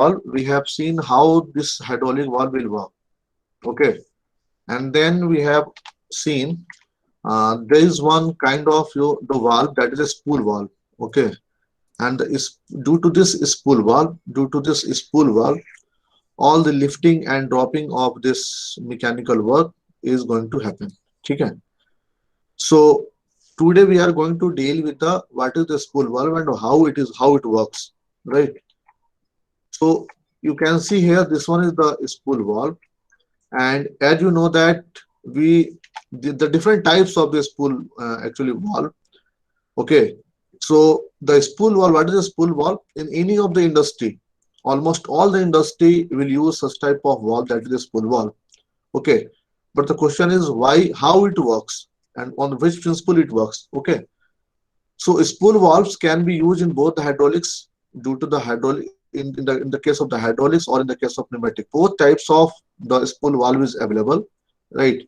valve, we have seen how this hydraulic valve will work. Okay, and then we have seen there is one kind of the valve that is a spool valve. Okay, and is due to this spool valve, all the lifting and dropping of this mechanical work is going to happen. Okay, so today we are going to deal with the what is the spool valve and how it works, right? So you can see here this one is the spool valve, and as you know that we the different types of the spool actually valve. Okay, so the spool valve, what is a spool valve? In any of the industry, almost all the industry will use such type of valve, that is a spool valve. Okay, but the question is why, how it works, and on which principle it works. Okay, so spool valves can be used in both the hydraulics, due to the hydraulic in the case of the hydraulics, or in the case of pneumatic. Both types of the spool valve is available, right?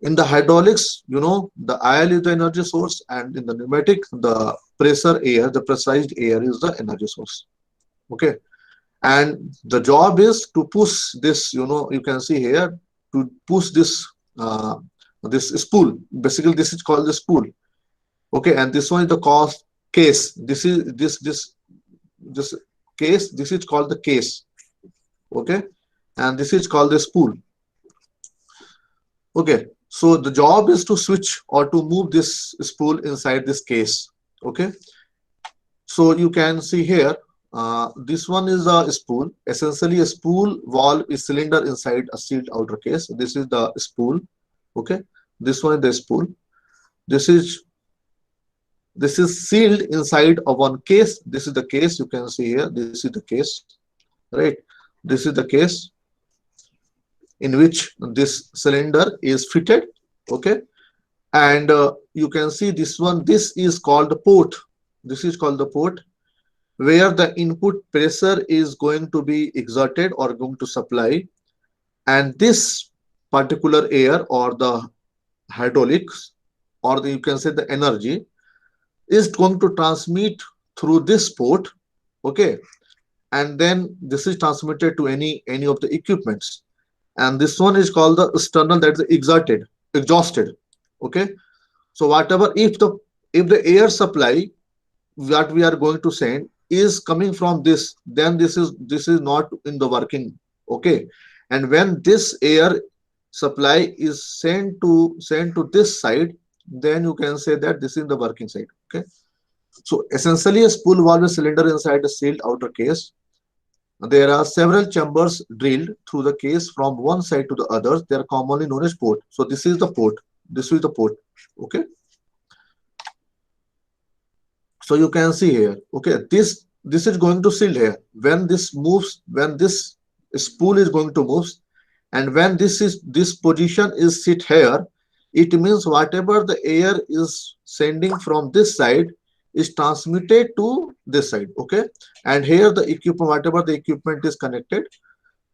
In the hydraulics, the oil is the energy source, and in the pneumatic, the pressurized air is the energy source. Okay, and the job is to push this. You can see here, to push uh, this spool. Basically, this is called the spool. Okay, and this one is the cost case. This case. This is called the case. Okay, and this is called the spool. Okay, so the job is to switch or to move this spool inside this case. Okay, so you can see here, this one is a spool. Essentially, a spool valve is cylinder inside a sealed outer case. This is the spool. Okay, this one is the spool. This is sealed inside of one case. This is the case. You can see here. This is the case, right? This is the case in which this cylinder is fitted. Okay, and you can see this one. This is called the port. This is called the port, where the input pressure is going to be exerted or going to supply, and this particular air or the hydraulics, or you can say the energy, is going to transmit through this port. Okay, and then this is transmitted to any of the equipments, and this one is called the external, that is exhausted. Okay, so whatever, if the air supply that we are going to send is coming from this, then this is not in the working. Okay, and when this air supply is sent to this side, then you can say that this is the working side. Okay, so essentially a spool valve is cylinder inside a sealed outer case. There are several chambers drilled through the case from one side to the other. They are commonly known as port. So this is the port. This is the port. Okay, so you can see here. Okay, this is going to seal here. When this moves, when this spool is going to move, and when this position is sit here, it means whatever the air is sending from this side is transmitted to this side. Okay, and here the equipment, whatever the equipment is connected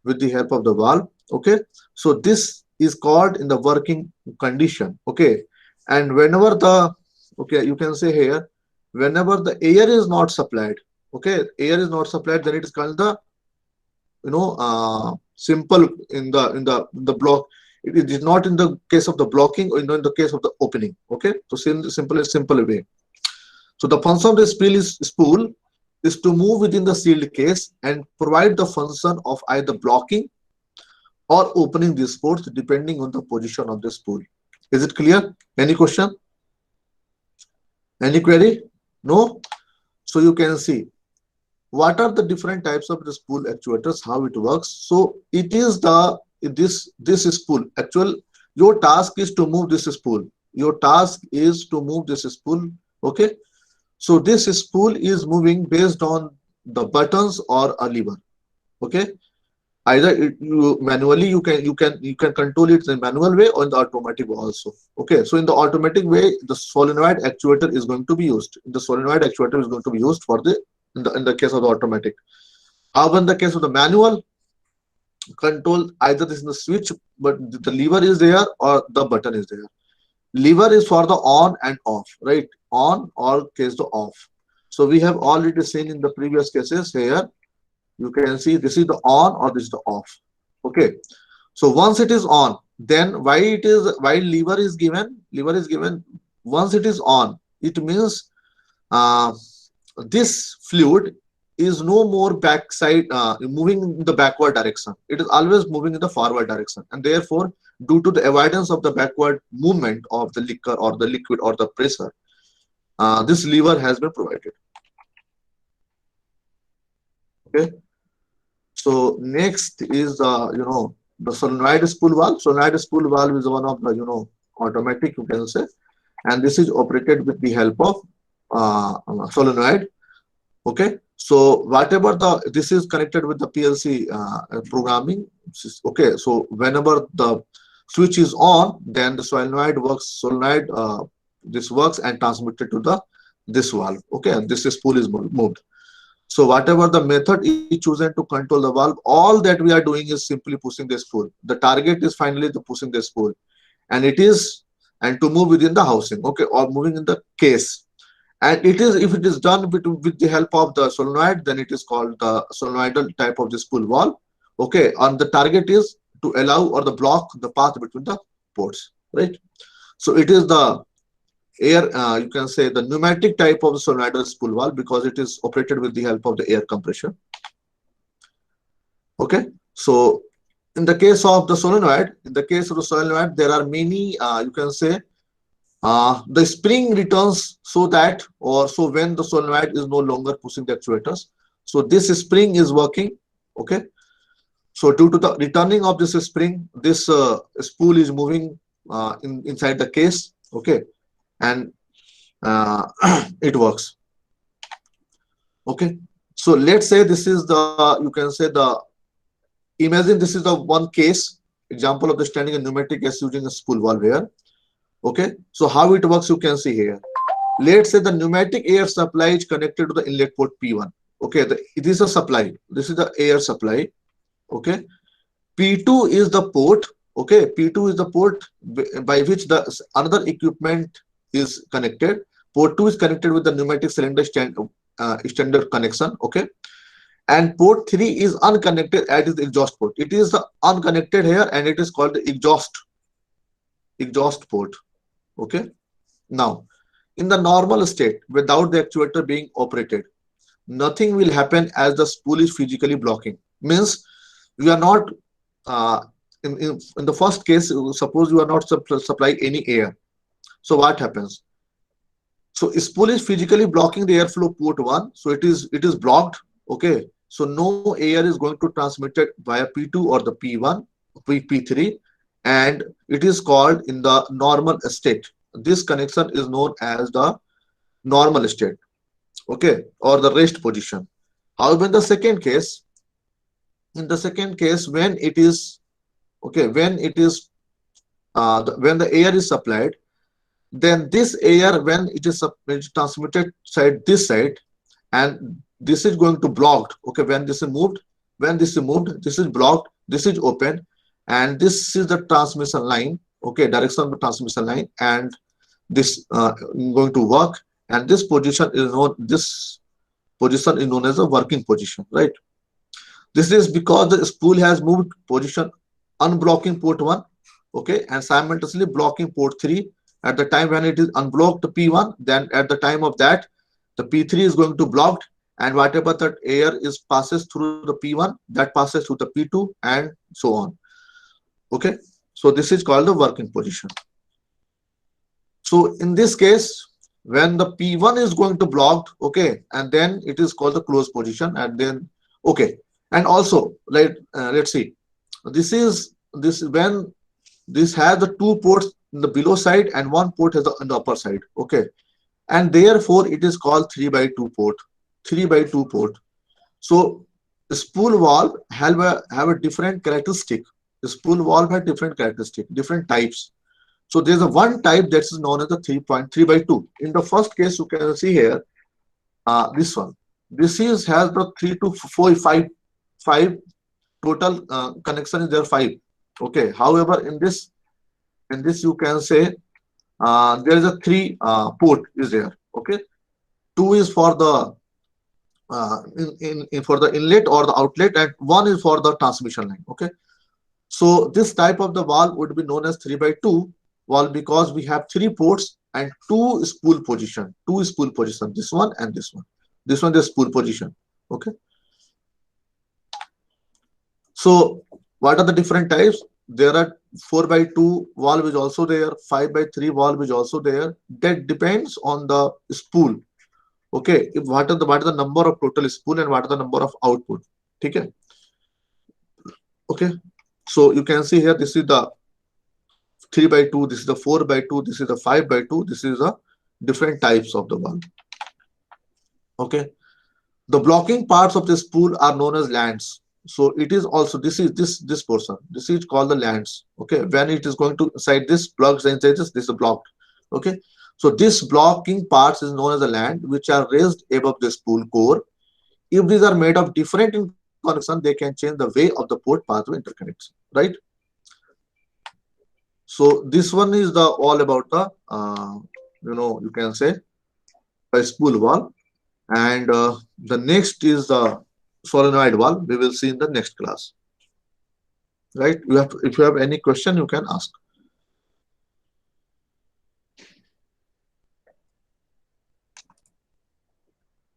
with the help of the valve. Okay, so this is called in the working condition. Okay, and whenever the, okay, you can say here, whenever the air is not supplied, okay, air is not supplied, then it is called the, simple in the block. It is not in the case of the blocking, or in the case of the opening. Okay, so simple way. So the function of the spool is to move within the sealed case and provide the function of either blocking or opening these ports depending on the position of the spool. Is it clear? Any question? Any query? No? So you can see what are the different types of the spool actuators, how it works. So it is this spool. Your task is to move this spool. Your task is to move this spool. Okay, so this spool is moving based on the buttons or a lever. Okay, either manually you can control it in manual way or in the automatic way also. Okay, so in the automatic way, the solenoid actuator is going to be used. The solenoid actuator is going to be used for the in the case of the automatic. However, in the case of the manual control, either this is the switch, but the lever is there or the button is there. Lever is for the on and off, right? On or case the off. So we have already seen in the previous cases here. You can see this is the on or this is the off. Okay. So once it is on, then why lever is given once it is on, it means uh, this fluid is no more backside moving in the backward direction. It is always moving in the forward direction, and therefore due to the avoidance of the backward movement of the liquor or the liquid or the pressure, this lever has been provided. Okay. So next is the solenoid spool valve. Solenoid spool valve is one of the automatic, you can say, and this is operated with the help of solenoid. Okay. So whatever this is connected with the PLC programming. Okay. So whenever the switch is on, then the solenoid works. Solenoid this works and transmitted to the this valve. Okay. And this spool is moved. So whatever the method is chosen to control the valve, all that we are doing is simply pushing the spool. The target is finally the pushing the spool, and it is and to move within the housing, okay, or moving in the case. And it is if it is done with the help of the solenoid, then it is called the solenoidal type of the spool valve. Okay, and the target is to allow or the block the path between the ports, right? So it is the air, you can say the pneumatic type of solenoidal spool valve because it is operated with the help of the air compression. Okay, so in the case of the solenoid, there are many, you can say, the spring returns so that or so when the solenoid is no longer pushing the actuators. So this spring is working. Okay, so due to the returning of this spring, this spool is moving inside the case. Okay, and it works. Okay, so let's say this is the, you can say the, imagine this is the one case example of the standing a pneumatic gas using a spool valve here. Okay, so how it works you can see here. Let's say the pneumatic air supply is connected to the inlet port P1. Okay, it is a supply, this is the air supply. Okay, P2 is the port. Okay, P2 is the port by which the another equipment is connected. Port 2 is connected with the pneumatic cylinder standard connection. Okay, and port 3 is unconnected at its exhaust port. It is the unconnected here and it is called the exhaust port. Okay, now in the normal state without the actuator being operated, nothing will happen as the spool is physically blocking. Means we are not in the first case, suppose you are not supplying any air. So what happens? So spool is physically blocking the airflow port 1. So it is blocked. Okay. So no air is going to transmit it via P2 or the P1, P3, and it is called in the normal state. This connection is known as the normal state. Okay, or the rest position. However, in the second case, when it is okay, when the air is supplied, then this air when it is transmitted this side, and this is going to blocked. Okay, when this is moved, this is blocked, this is open, and this is the transmission line. Okay, direction of the transmission line, and this going to work, and this position is known as a working position, right? This is because the spool has moved position, unblocking port 1, okay, and simultaneously blocking port 3. At the time when it is unblocked the P1, then at the time of that, the P3 is going to blocked, and whatever that air is passes through the P1, that passes through the P2, and so on. Okay, so this is called the working position. So in this case, when the P1 is going to blocked, okay, and then it is called the closed position, and then okay, and also let's see, this when this has the 2 ports in the below side and 1 port has on the upper side. Okay, and therefore it is called 3x2 port. 3x2 port. So the spool valve have a different characteristic. The spool valve has different characteristic, different types. So there's a one type that is known as the 3.3x2. In the first case, you can see here, this one. This has the 3 to 4, 5 total connection is there 5. Okay. However, in this you can say there is a 3 port is there. Okay. 2 is for the in for the inlet or the outlet, and one is for the transmission line. Okay, so this type of the valve would be known as 3 by 2 valve, because we have three ports and two spool position, this one and this one. This one is spool position. Okay, so what are the different types? There are 4 by 2 valve is also there, 5 by 3 valve is also there. That depends on the spool. Okay, if what are the number of total spool and what are the number of output. Okay, okay. So you can see here, this is the 3 by 2, this is the 4 by 2, this is the 5 by 2, this is the different types of the valve. Okay, the blocking parts of the spool are known as lands. So it is also, this portion, this is called the lands. Okay, when it is going to inside this plugs inside this is blocked. Okay, so this blocking parts is known as the land, which are raised above the spool core. If these are made of different in connection, they can change the way of the port pathway interconnects, right? So this one is the all about the you can say a spool valve, and the next is the solenoid valve. We will see in the next class, right? You have, if you have any question, you can ask.